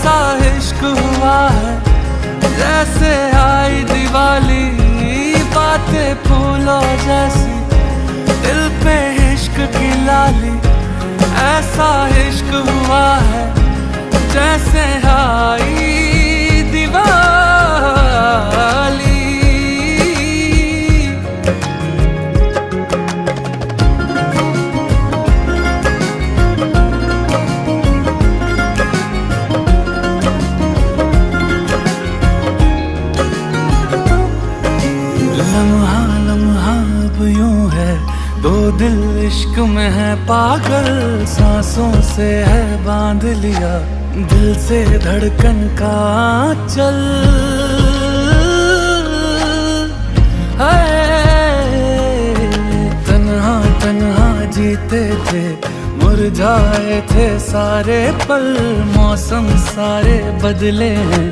ऐसा इश्क हुआ है जैसे आई दिवाली, बातें फूलों जैसी दिल पे इश्क की लाली। ऐसा इश्क हुआ है जैसे आई दिवाली। लम्हा लम्हा अब यूं है, दो दिल इश्क में है पागल। सांसों से है बांध लिया दिल से धड़कन का चल। तन्हा तन्हा जीते थे, मुरझाए थे सारे पल। मौसम सारे बदले हैं,